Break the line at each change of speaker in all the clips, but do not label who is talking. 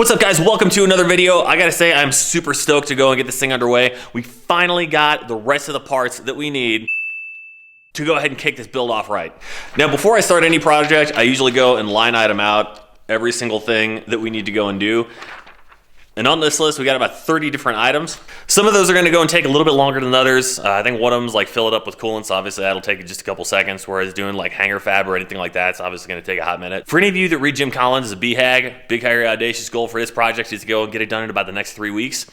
What's up, guys? Welcome to another video. I gotta say, I'm super stoked to go and get this thing underway. We finally got the rest of the parts that we need to go ahead and kick this build off right. Now, before I start any project, I usually go and line item out every single thing that we need to go and do. And on this list, we got about 30 different items. Some of those are gonna go and take a little bit longer than others. I think one of them is like fill it up with coolant, so obviously that'll take just a couple seconds, whereas doing like hanger fab or anything like that, it's obviously gonna take a hot minute. For any of you that read Jim Collins as a BHAG, big, hairy, audacious goal for this project is to go and get it done in about the next 3 weeks.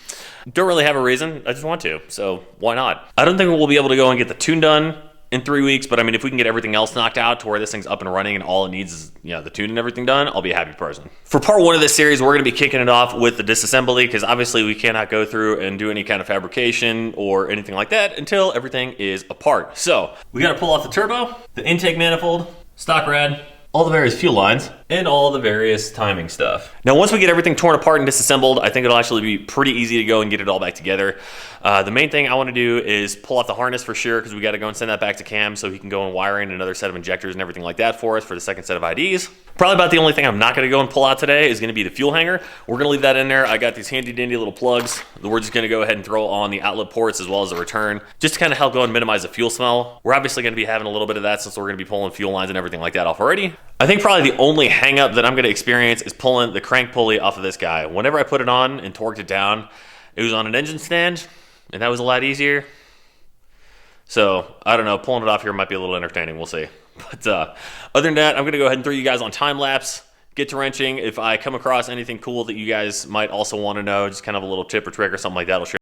Don't really have a reason, I just want to, so why not? I don't think we'll be able to go and get the tune done in 3 weeks, but I mean, if we can get everything else knocked out to where this thing's up and running and all it needs is, the tune and everything done, I'll be a happy person. For part one of this series, we're gonna be kicking it off with the disassembly, because obviously we cannot go through and do any kind of fabrication or anything like that until everything is apart. So, we gotta pull off the turbo, the intake manifold, stock rad, all the various fuel lines, and all the various timing stuff. Now, once we get everything torn apart and disassembled, I think it'll actually be pretty easy to go and get it all back together. The main thing I want to do is pull off the harness for sure, because we got to go and send that back to Cam so he can go and wire in another set of injectors and everything like that for us for the second set of IDs. Probably about the only thing I'm not going to go and pull out today is going to be the fuel hanger. We're going to leave that in there. I got these handy dandy little plugs that we're just going to go ahead and throw on the outlet ports as well as the return, just to kind of help go and minimize the fuel smell. We're obviously going to be having a little bit of that since we're going to be pulling fuel lines and everything like that off already. I think probably the only hang up that I'm going to experience is pulling the crank pulley off of this guy. Whenever I put it on and torqued it down, it was on an engine stand, and that was a lot easier. So, I don't know, pulling it off here might be a little entertaining, we'll see. But other than that, I'm going to go ahead and throw you guys on time lapse, get to wrenching. If I come across anything cool that you guys might also want to know, just kind of a little tip or trick or something like that, I'll share.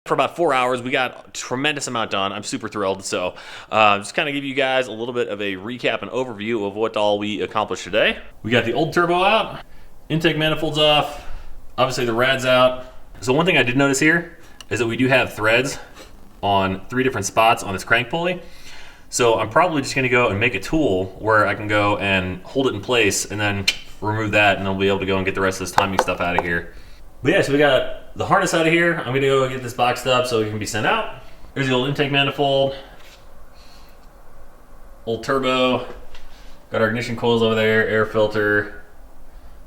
For about 4 hours, we got a tremendous amount done. I'm super thrilled. So just kind of give you guys a little bit of a recap and overview of what all we accomplished today. We got the old turbo out, Intake manifold's off. Obviously the rad's out. So one thing I did notice here is that we do have threads on 3 different spots on this crank pulley. So I'm probably just gonna go and make a tool where I can go and hold it in place and then remove that, and I'll be able to go and get the rest of this timing stuff out of here. But yeah, so we got the harness out of here. I'm gonna go get this boxed up so it can be sent out. There's the old intake manifold, old turbo, got our ignition coils over there, air filter,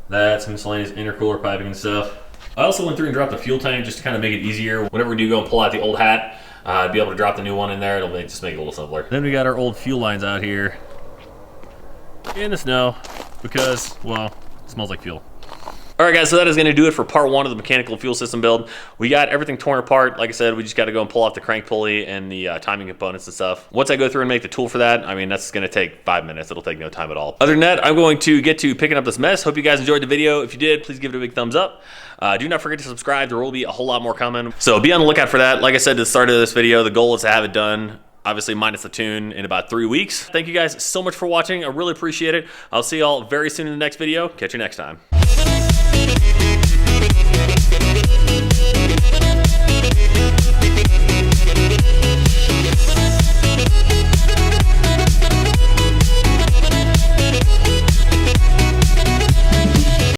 that, some miscellaneous intercooler piping and stuff. I also went through and dropped the fuel tank just to kind of make it easier. Whenever we do go and pull out the old hat, I'd be able to drop the new one in there. It'll just make it a little simpler. Then we got our old fuel lines out here in the snow because, well, it smells like fuel. All right, guys, so that is going to do it for part 1 of the mechanical fuel system build. We got everything torn apart. Like I said, we just got to go and pull off the crank pulley and the timing components and stuff. Once I go through and make the tool for that, I mean, that's going to take 5 minutes. It'll take no time at all. Other than that, I'm going to get to picking up this mess. Hope you guys enjoyed the video. If you did, please give it a big thumbs up. Do not forget to subscribe. There will be a whole lot more coming. So be on the lookout for that. Like I said at the start of this video, the goal is to have it done, obviously minus the tune, in about 3 weeks. Thank you guys so much for watching. I really appreciate it. I'll see y'all very soon in the next video. Catch you next time.